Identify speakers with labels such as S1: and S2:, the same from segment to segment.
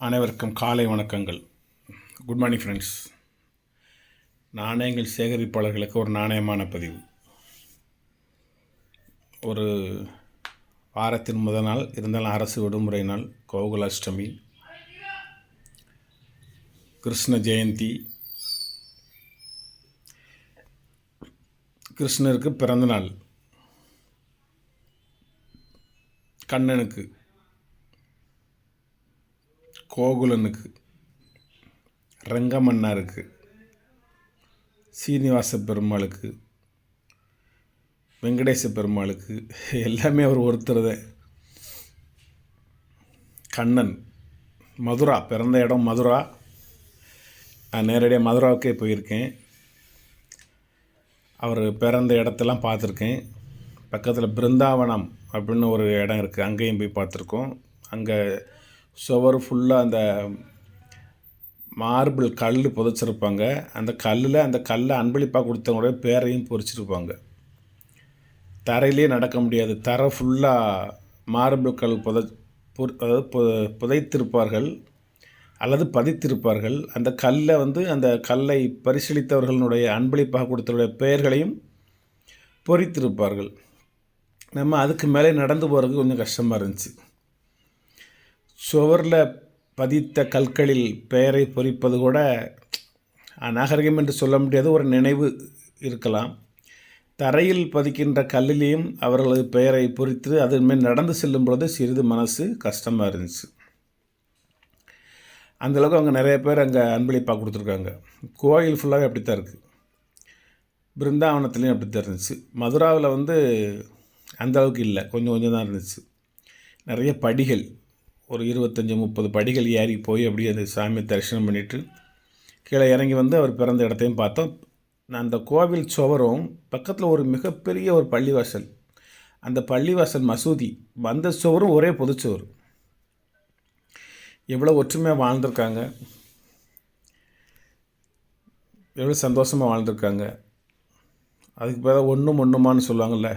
S1: அனைவருக்கும் காலை வணக்கங்கள். Good morning friends. நாணயங்கள் சேகரிப்பாளர்களுக்கு ஒரு நாணயமான பதிவு. ஒரு வாரத்தின் முதல் நாள் இருந்தாலும் அரசு விடுமுறை நாள், கோகுலாஷ்டமி, கிருஷ்ண ஜெயந்தி, கிருஷ்ணருக்கு பிறந்த நாள், கண்ணனுக்கு, கோகுலனுக்கு, ரங்கமன்னாருக்கு, சீனிவாச பெருமாளுக்கு, வெங்கடேச பெருமாளுக்கு எல்லாமே அவர் ஒருத்தர் தான். கண்ணன் மதுரா, பிறந்த இடம் மதுரா. நான் நேரடியாக மதுராவுக்கே போயிருக்கேன். அவர் பிறந்த இடத்தெல்லாம் பார்த்துருக்கேன். பக்கத்தில் பிருந்தாவனம் அப்படின்னு ஒரு இடம் இருக்குது, அங்கேயும் போய் பார்த்துருக்கோம். அங்கே சுவர் ஃபுல்லாக அந்த மார்பிள் கல் புதைச்சிருப்பாங்க. அந்த கல்லில் அந்த கல்லை அன்பளிப்பாக கொடுத்தவங்களுடைய பேரையும் பொறிச்சிருப்பாங்க. தரையிலே நடக்க முடியாது, தரை ஃபுல்லாக மார்பிள் கல் புதைத்திருப்பார்கள் அல்லது பதித்திருப்பார்கள். அந்த கல்லை அந்த கல்லை பரிசீலித்தவர்களுடைய அன்பளிப்பாக கொடுத்தவருடைய பெயர்களையும் பொறித்திருப்பார்கள். நம்ம அதுக்கு மேலே நடந்து போகிறதுக்கு கொஞ்சம் கஷ்டமாக இருந்துச்சு. சுவரில் பதித்த கற்களில் பெயரை பொறிப்பது கூட நாகரிகம் என்று சொல்ல முடியாது, ஒரு நினைவு இருக்கலாம். தரையில் பதிக்கின்ற கல்லிலேயும் அவர்களது பெயரை பொறித்து அதன் மேல் நடந்து செல்லும் பொழுது சிறிது மனசு கஷ்டமாக இருந்துச்சு. அந்தளவுக்கு அவங்க நிறைய பேர் அங்கே அன்பளிப்பாக கொடுத்துருக்காங்க. கோயில் ஃபுல்லாகவே அப்படி தான் இருக்குது. பிருந்தாவனத்துலேயும் அப்படி தான் இருந்துச்சு. மதுராவில் அந்தளவுக்கு இல்லை, கொஞ்சம் கொஞ்சம் தான் இருந்துச்சு. நிறைய படிகள், ஒரு 25-30 படிகள் ஏறி போய் அப்படியே அந்த சாமியை தரிசனம் பண்ணிவிட்டு கீழே இறங்கி அவர் பிறந்த இடத்தையும் பார்த்தோம். அந்த கோவில் சுவரும் பக்கத்தில் ஒரு மிகப்பெரிய ஒரு பள்ளிவாசல். அந்த பள்ளிவாசல் மசூதி, அந்த சுவரும் ஒரே பொதுச்சுவர். எவ்வளோ ஒற்றுமையாக வாழ்ந்திருக்காங்க, எவ்வளோ சந்தோஷமாக வாழ்ந்திருக்காங்க. அதுக்கு பேர் ஒன்றும் ஒன்றுமான்னு சொல்லுவாங்கள்ல,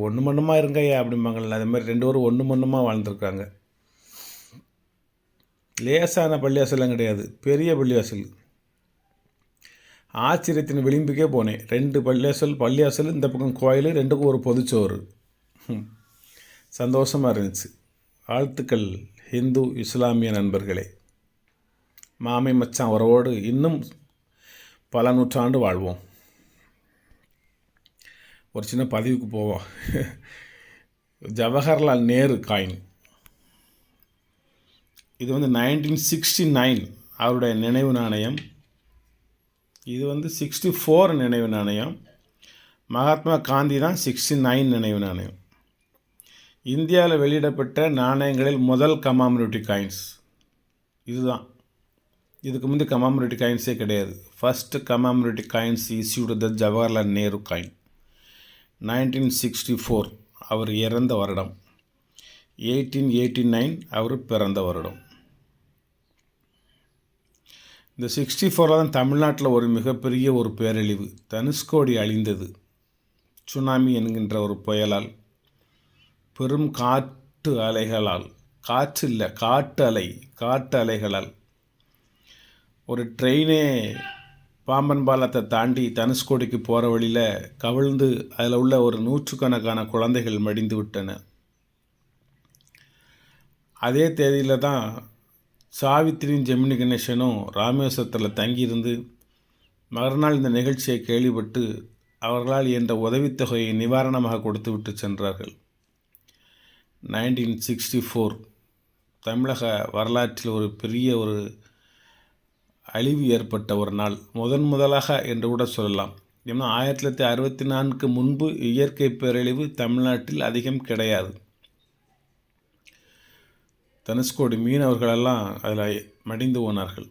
S1: ஒன்று மண்ணுமா இருங்க அப்படிம்பாங்கள்ல, அது மாதிரி 2 பேரும் ஒன்று மண்ணுமாக வாழ்ந்திருக்காங்க. லேசான பள்ளிவாசலாம் கிடையாது, பெரிய பள்ளிவாசல். ஆச்சரியத்தின் விளிம்புக்கே போனேன். 2 பள்ளிவாசல், இந்த பக்கம் கோயில், 2க்கும் ஒரு பொதுச்சோறு. சந்தோஷமாக இருந்துச்சு. வாழ்த்துக்கள் ஹிந்து இஸ்லாமிய நண்பர்களே. மாமை மச்சான் உறவோடு இன்னும் பல நூற்றாண்டு வாழ்வோம். ஒரு சின்ன பதிவுக்கு போவோம். ஜவஹர்லால் நேரு காயின். இது 1969 அவருடைய நினைவு நாணயம். இது 64 நினைவு நாணயம். மகாத்மா காந்தி தான் 69 நினைவு நாணயம். இந்தியாவில் வெளியிடப்பட்ட நாணயங்களில் முதல் கமாமரேட்டிவ் காயின்ஸ் இதுதான். இதுக்கு முந்தைய கமாமரேட்டிவ் காயின்ஸே கிடையாது. ஃபஸ்ட்டு கமாமரேட்டிவ் காயின்ஸ் இஸ்யூடு த ஜவஹர்லால் நேரு காயின் 1964. அவர் இறந்த வருடம். 1889 அவர் பிறந்த வருடம். இந்த 64 தான் தமிழ்நாட்டில் ஒரு மிகப்பெரிய ஒரு பேரழிவு. தனுஷ்கோடி அழிந்தது சுனாமி என்கின்ற ஒரு புயலால், பெரும் காட்டு அலைகளால். காட்டு அலைகளால் ஒரு ட்ரெயினே பாம்பன் பாலத்தை தாண்டி தனுஷ்கோடிக்கு போகிற வழியில் கவிழ்ந்து அதில் உள்ள ஒரு 100கணக்கான குழந்தைகள் மடிந்து விட்டன. அதே தேதியில் தான் சாவித்திரியும் ஜெமினி கணேசனும் ராமேஸ்வரத்தில் தங்கியிருந்து மறுநாள் இந்த நிகழ்ச்சியை கேள்விப்பட்டு அவர்களால் என்ற உதவித்தொகையை நிவாரணமாக கொடுத்து விட்டு சென்றார்கள். 1964 தமிழக வரலாற்றில் ஒரு பெரிய ஒரு அழிவு ஏற்பட்ட ஒரு நாள். முதலாக என்று கூட சொல்லலாம். ஏன்னா 1964 முன்பு இயற்கை பேரழிவு தமிழ்நாட்டில் அதிகம் கிடையாது. தனுஷ்கோடி மீனவர்களெல்லாம் அதில் மடிந்து போனார்கள்.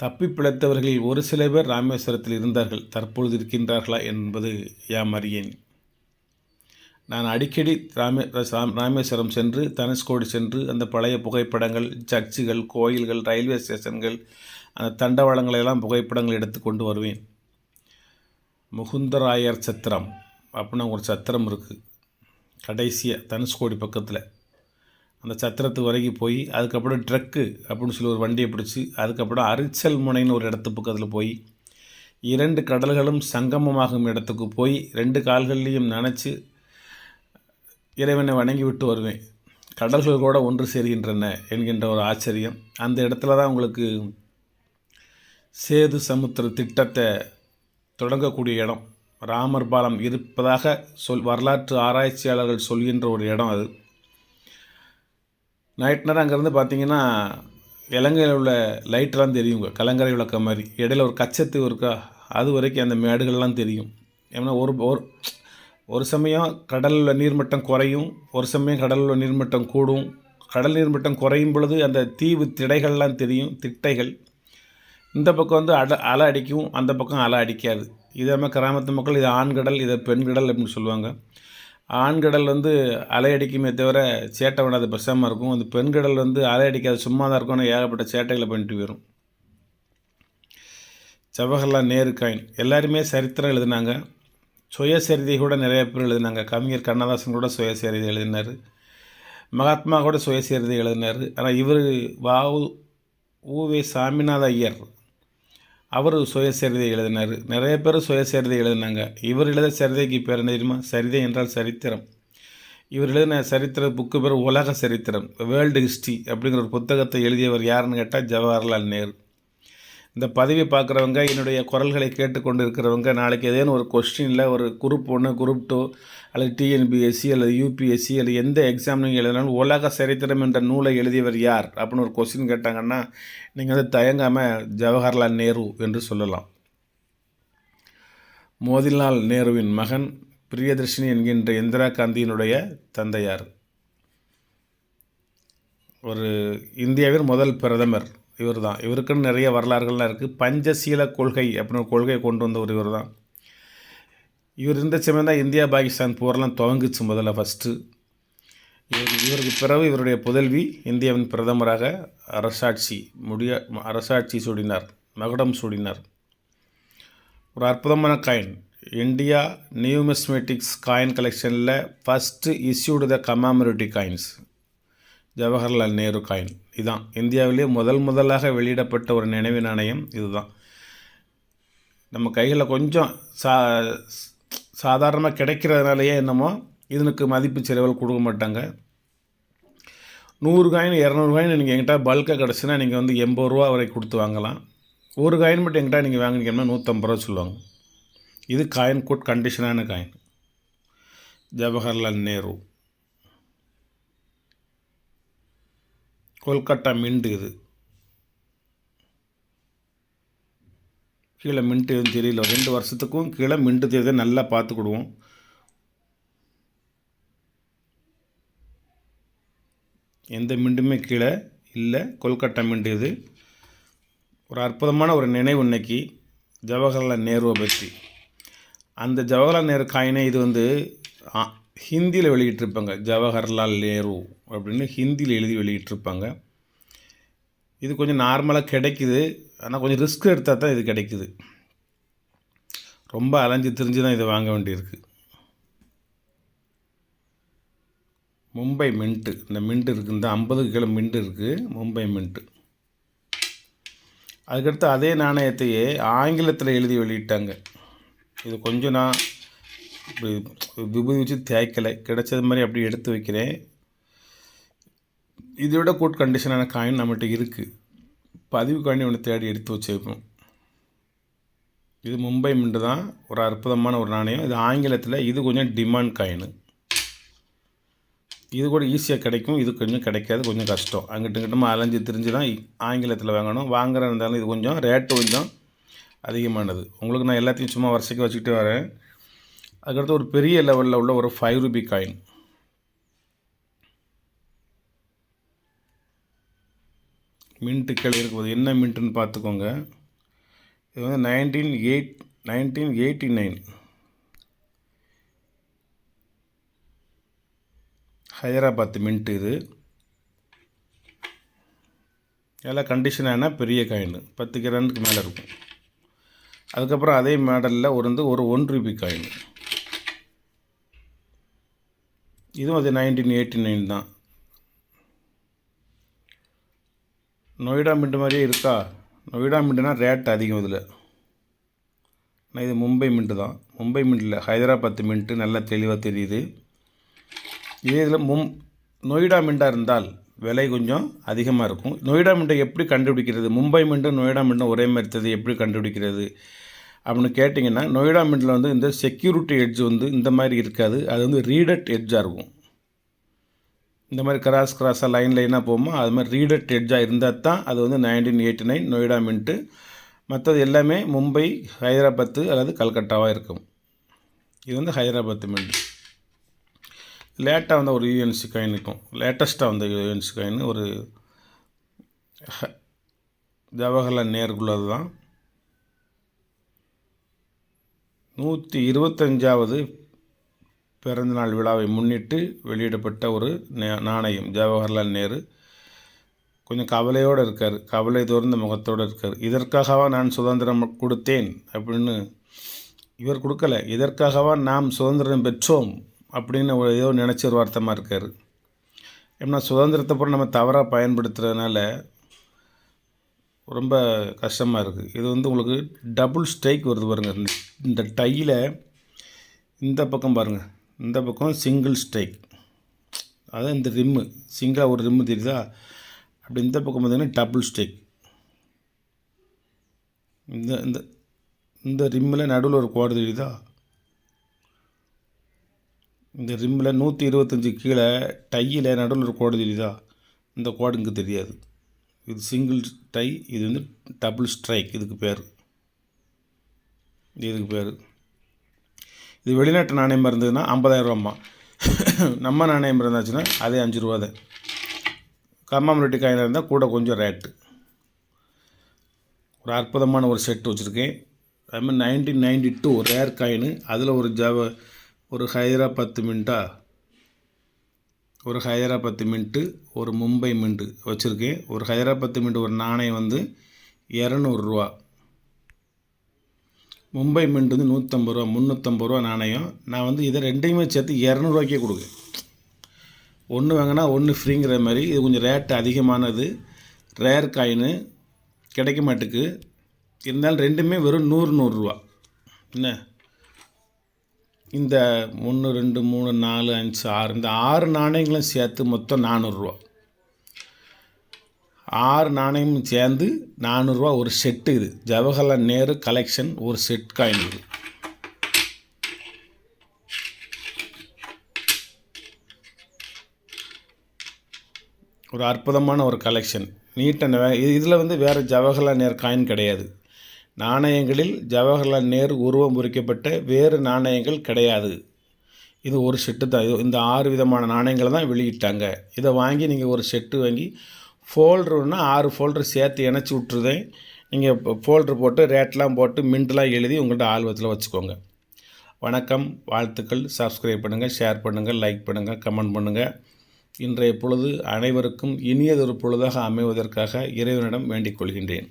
S1: தப்பி பிழைத்தவர்களில் ஒரு சில பேர் ராமேஸ்வரத்தில் இருந்தார்கள். தற்பொழுது இருக்கின்றார்களா என்பது அறியேன். நான் அடிக்கடி ராமேஸ்வரம் சென்று, தனுஷ்கோடி சென்று அந்த பழைய புகைப்படங்கள், சர்ச்சுகள், கோயில்கள், ரயில்வே ஸ்டேஷன்கள், அந்த தண்டவாளங்களெல்லாம் புகைப்படங்கள் எடுத்து கொண்டு வருவேன். முகுந்தராயர் சத்திரம் அப்படின்னு ஒரு சத்திரம் இருக்குது கடைசியாக தனுஷ்கோடி பக்கத்தில். அந்த சத்திரத்து வரைக்கும் போய் அதுக்கப்புறம் ட்ரக்கு அப்படின்னு சொல்லி ஒரு வண்டியை பிடிச்சி அதுக்கப்புறம் அரிச்சல் முனைன்னு ஒரு இடத்து பக்கத்தில் போய் 2 கடல்களும் சங்கமமாகும் இடத்துக்கு போய் 2 கால்கள்லையும் நனைச்சி இறைவனை வணங்கி விட்டு வருவேன். கடல்கள் கூட ஒன்று சேர்கின்றன என்கின்ற ஒரு ஆச்சரியம். அந்த இடத்துல தான் உங்களுக்கு சேது சமுத்திர திட்டத்தை தொடங்கக்கூடிய இடம். ராமர் பாலம் இருப்பதாக வரலாற்று ஆராய்ச்சியாளர்கள் சொல்கின்ற ஒரு இடம் அது. நைட் நேரம் அங்கேருந்து பார்த்தீங்கன்னா இலங்கையில் உள்ள லைட்டெலாம் தெரியுங்க, கலங்கரை விளக்கம் மாதிரி. இடையில ஒரு கச்சத்தீவு இருக்கா, அது வரைக்கும் அந்த மேடுகள்லாம் தெரியும். ஏன்னா ஒரு சமயம் கடலில் நீர்மட்டம் குறையும், ஒரு சமயம் கடலில் நீர்மட்டம் கூடும். கடல் நீர்மட்டம் குறையும் பொழுது அந்த தீவு திடைகள்லாம் தெரியும், திட்டைகள். இந்த பக்கம் வந்து அலை அடிக்கும், அந்த பக்கம் அலை அடிக்காது. இது நம்ம கிராமத்து மக்கள் இது ஆண்கடல், இதை பெண்கடல் அப்படின்னு சொல்லுவாங்க. ஆண்கடல் வந்து அலை அடிக்குமே தவிர சேட்டை விடாது, பெசாமல் இருக்கும். அந்த பெண்கடல் வந்து அலை அடிக்காது, சும்மா தான் இருக்கும், ஏகப்பட்ட சேட்டைகளை பண்ணிட்டு போயிடும். ஜவஹர்லால் நேரு காயின். எல்லாருமே சரித்திரம் எழுதினாங்க, சுயசரிதை கூட நிறைய பேர் எழுதினாங்க. கவிஞர் கண்ணதாசன் கூட சுயசரிதை எழுதினார், மகாத்மா கூட சுயசரிதை எழுதினார். ஆனால் இவர் உவே சாமிநாத ஐயர் அவர் சுயசரிதை எழுதினார். நிறைய பேர் சுயசரிதை எழுதினாங்க. இவர் எழுத சரிதைக்கு பேர் என்ன தெரியுமா? சரிதை என்றால் சரித்திரம். இவர் எழுதின சரித்திர புக்கு பேர் உலக சரித்திரம், வேர்ல்டு ஹிஸ்ட்ரி அப்படிங்கிற ஒரு புத்தகத்தை எழுதியவர் யாருன்னு கேட்டால் ஜவஹர்லால் நேரு. இந்த பதவி பார்க்குறவங்க, என்னுடைய குரல்களை கேட்டுக்கொண்டு இருக்கிறவங்க, நாளைக்கு ஏதேனும் ஒரு கொஸ்டினில் ஒரு குரூப் 1 குரூப் 2 அல்லது டிஎன்பிஎஸ்சி அல்லது யூபிஎஸ்சி அல்லது எந்த எக்ஸாம் நீங்கள் எழுதினாலும் உலக சரித்திரம் என்ற நூலை எழுதியவர் யார் அப்படின்னு ஒரு கொஸ்டின் கேட்டாங்கன்னா நீங்கள் வந்து தயங்காமல் ஜவஹர்லால் நேரு என்று சொல்லலாம். மோதிலால் நேருவின் மகன் பிரியதர்ஷினி என்கின்ற இந்திரா காந்தியினுடைய தந்தையார். ஒரு இந்தியாவின் முதல் பிரதமர் இவர் தான். இவருக்குன்னு நிறைய வரலாறுகள்லாம் இருக்குது. பஞ்சசீல கொள்கை அப்படின்னு ஒரு கொள்கையை கொண்டு வந்தவர் இவர் தான். இவர் இருந்த சமயம் தான் இந்தியா பாகிஸ்தான் போரெல்லாம் துவங்குச்சு முதல்ல ஃபஸ்ட்டு. இவருக்கு பிறகு இவருடைய புதல்வி இந்தியாவின் பிரதமராக அரசாட்சி சூடினார், மகுடம் சூடினார். ஒரு அற்புதமான காயின். இந்தியா நியூமிஸ்மேட்டிக்ஸ் காயின் கலெக்ஷனில் first issued the commemorative coins Jawaharlal Nehru coin. இதுதான் இந்தியாவிலே முதலாக வெளியிடப்பட்ட ஒரு நினைவு நாணயம். இதுதான் நம்ம கைகளில் கொஞ்சம் சாதாரணமாக கிடைக்கிறதுனாலேயே என்னமோ இதனுக்கு மதிப்பு செலவுகள் கொடுக்க மாட்டாங்க. 100 காயின் 200 காயின் நீங்கள் எங்கிட்ட பல்காக கிடச்சுன்னா நீங்கள் வந்து 80 ரூபா வரை கொடுத்து வாங்கலாம். ஒரு காயின் மட்டும் எங்கிட்ட நீங்கள் வாங்கினீங்கன்னா 150 ரூபா சொல்லுவாங்க. இது காயின் குட் கண்டிஷனான காயின். ஜவஹர்லால் நேரு. கொல்கட்டா மின்ட். இது கீழே மின்ட் எதுவும் தெரியல, 2 வருஷத்துக்கும் கீழே மின்ட்டு தெரியுது, நல்லா பார்த்துக்கிடுவோம். எந்த மின்ட்டுமே கீழே இல்லை, கொல்கட்டா மின்ட். இது ஒரு அற்புதமான ஒரு நினைவு இன்னைக்கு ஜவஹர்லால் நேருவை பற்றி. அந்த ஜவஹர்லால் நேரு காயினை இது வந்து ஹிந்தியில் வெளியிட்டிருப்பாங்க. ஜவஹர்லால் நேரு அப்படின்னு ஹிந்தியில் எழுதி வெளியிட்டிருப்பாங்க. இது கொஞ்சம் நார்மலாக கிடைக்குது, ஆனால் கொஞ்சம் ரிஸ்க் எடுத்தால் தான் இது கிடைக்குது. ரொம்ப அலைஞ்சு திரிஞ்சு தான் இதை வாங்க வேண்டியிருக்கு. மும்பை மின்ட்டு. இந்த மின்ட்டு இருக்குது, இந்த 50 கிலோ மின்ட்டு இருக்குது, மும்பை மின்ட்டு. அதுக்கடுத்து அதே நாணயத்தையே ஆங்கிலத்தில் எழுதி வெளியிட்டாங்க. இது கொஞ்சம் நான் விபூதி வச்சு தேய்க்கலை, கிடைச்சது மாதிரி அப்படி எடுத்து வைக்கிறேன். இதை விட குட் கண்டிஷனான காயின் நம்மகிட்ட இருக்குது. பதிவு காயின் ஒன்று தேடி எடுத்து வச்சுருக்கோம். இது மும்பை மின்ட்டு தான், ஒரு அற்புதமான ஒரு நாணயம். இது ஆங்கிலத்தில், இது கொஞ்சம் டிமாண்ட் காயின். இது கூட ஈஸியாக கிடைக்கும், இது கொஞ்சம் கிடைக்காது, கொஞ்சம் கஷ்டம். அங்கிட்டுங்கிட்டமா அலைஞ்சு திரிஞ்சு தான் ஆங்கிலத்தில் வாங்கணும். வாங்குற இருந்தாலும் இது கொஞ்சம் ரேட்டு கொஞ்சம் அதிகமானது. உங்களுக்கு நான் எல்லாத்தையும் சும்மா வருஷத்துக்கு வச்சுக்கிட்டே வரேன். அதுக்கடுத்து ஒரு பெரிய லெவலில் உள்ள ஒரு 5 ரூபி காயின். மின்ட்டு கீழே இருக்கும்போது என்ன மின்ட்டுன்னு பார்த்துக்கோங்க. இது வந்து 1989 ஹைதராபாத் மின்ட்டு. இது எல்லாம் கண்டிஷனான பெரிய காயின், 10 கிராமுக்கு மேலே இருக்கும். அதுக்கப்புறம் அதே மாடலில் ஒரு 1 ரூபி காயின். இதுவும் அது 1989 தான். நொய்டா மின்ட் மாதிரியே இருக்கா? நொய்டா மின்ட்டுனா ரேட் அதிகம் இதில். ஆனால் இது மும்பை மின்ட்டு தான். மும்பை மின்ட்டில் ஹைதராபாத் மின்ட்டு நல்லா தெளிவாக தெரியுது. இதே இதில் நொய்டா மின்ட்டாக இருந்தால் விலை கொஞ்சம் அதிகமாக இருக்கும். நொய்டா மின்ட்டை எப்படி கண்டுபிடிக்கிறது? மும்பை மின்ட்டும் நொய்டா மின்ட்டும் ஒரே மாதிரி தெரியுது, எப்படி கண்டுபிடிக்கிறது அப்படின்னு கேட்டிங்கன்னா, நொய்டா மின்ட்டில் வந்து இந்த செக்யூரிட்டி எட்ஜ் வந்து இந்த மாதிரி இருக்காது. அது வந்து ரீடட் எட்ஜாக இருக்கும். இந்த மாதிரி கிராஸாக லைனாக போகுமோ அது மாதிரி ரீடட் எட்ஜாக இருந்தால் தான் அது வந்து 1989 நொய்டா மின்ட்டு. மற்றது எல்லாமே மும்பை, ஹைதராபாத்து அல்லது கல்கட்டாவாக இருக்கும். இது வந்து ஹைதராபாத் மின்ட். லேட்டாக வந்த ஒரு யூஎன்சி காயின் இருக்கும். லேட்டஸ்ட்டாக வந்த யூஎன்சி காயின் ஒரு ஜவஹர்லால் நேருக்குள்ளது தான். 125வது பிறந்தநாள் விழாவை முன்னிட்டு வெளியிடப்பட்ட ஒரு நாணயம். ஜவஹர்லால் நேரு கொஞ்சம் கவலையோடு இருக்கார், கவலை தோர்ந்த முகத்தோடு இருக்கார். இதற்காகவா நான் சுதந்திரம் கொடுத்தேன் அப்படின்னு இவர் கொடுக்கல, இதற்காகவா நாம் சுதந்திரம் பெற்றோம் அப்படின்னு ஏதோ நினச்ச ஒரு வார்த்தமாக இருக்கார். ஏன்னா சுதந்திரத்தை பூரா நம்ம தவறாக பயன்படுத்துறதுனால ரொம்ப கஷ்டமாக இருக்குது. இது வந்து உங்களுக்கு டபுள் ஸ்ட்ரைக் வருது பாருங்கள். இந்த டையில் இந்த பக்கம் பாருங்கள், இந்த பக்கம் சிங்கிள் ஸ்ட்ரைக். அதான் இந்த ரிம்மு சிங்கிளாக ஒரு ரிம்மு தெரியுதா? அப்படி இந்த பக்கம் பார்த்திங்கன்னா டபுள் ஸ்ட்ரைக். இந்த இந்த இந்த ரிம்மில் நடுவில் ஒரு கோடு தெரியுதா? இந்த ரிம்மில் 125 கீழே டையில் நடுவில் ஒரு கோடு தெரியுதா? இந்த கோடு இங்கே தெரியாது. இது சிங்கிள் டை, இது வந்து டபுள் ஸ்ட்ரைக். இதுக்கு பேர் இது வெளிநாட்டு நாணயமாக இருந்ததுன்னா 50,000 நம்ம நாணயம் இருந்தாச்சுன்னா அதே 5 ரூபா தான். கம்மாமிலிட்டி காயினாக இருந்தால் கூட கொஞ்சம் ரேட்டு. ஒரு அற்புதமான ஒரு செட்டு வச்சுருக்கேன். அதுமாதிரி 1992 ரேர் காயின். அதில் ஒரு ஹைதராபாத் மின்ட்டா, ஒரு ஹைதராபாத் மின்ட்டு, ஒரு மும்பை மின்ட்டு வச்சுருக்கேன். ஒரு ஹைதராபாத் மின்ட்டு ஒரு நாணயம் வந்து 200 ரூபா. மும்பை மின்ட் வந்து 150 ரூபா, 350 ரூபா நாணயம். நான் வந்து இதை ரெண்டையுமே சேர்த்து 200 ரூபாய்க்கே கொடுக்குறேன். ஒன்று வாங்கினா ஒன்று ஃப்ரீங்கிற மாதிரி. இது கொஞ்சம் ரேட்டு அதிகமானது, ரேர் காயின், கிடைக்க மாட்டுக்கு. இருந்தாலும் ரெண்டுமே வெறும் 100 ரூபா. என்ன இந்த 1 2 3 4 5 6 இந்த 6 நாணயங்களும் சேர்த்து மொத்தம் 400 ரூபா. 6 நாணயமும் சேர்ந்து 400 ரூபா ஒரு செட்டு. இது ஜவஹர்லால் நேரு கலெக்ஷன் ஒரு செட் காயின். இது ஒரு அற்புதமான ஒரு கலெக்ஷன். நீட்டான இதில் வந்து வேறு ஜவஹர்லால் நேரு காயின் கிடையாது. நாணயங்களில் ஜவஹர்லால் நேரு உருவம் பொறிக்கப்பட்ட வேறு நாணயங்கள் கிடையாது. இது ஒரு செட்டு தான். இந்த 6 விதமான நாணயங்களை தான் வெளியிட்டாங்க. இதை வாங்கி நீங்கள் ஒரு செட்டு வாங்கி ஃபோல்டருன்னா 6 ஃபோல்டர் சேர்த்து இணைச்சி விட்டுருதேன். நீங்கள் ஃபோல்டர் போட்டு ரேட்லாம் போட்டு மின்ட்லாம் எழுதி உங்கள்கிட்ட ஆல்பத்தில் வச்சுக்கோங்க. வணக்கம், வாழ்த்துக்கள். சப்ஸ்கிரைப் பண்ணுங்கள், ஷேர் பண்ணுங்கள், லைக் பண்ணுங்கள், கமெண்ட் பண்ணுங்கள். இன்றைய பொழுது அனைவருக்கும் இனியதொரு பொழுதாக அமைவதற்காக இறைவனிடம் வேண்டிக் கொள்கின்றேன்.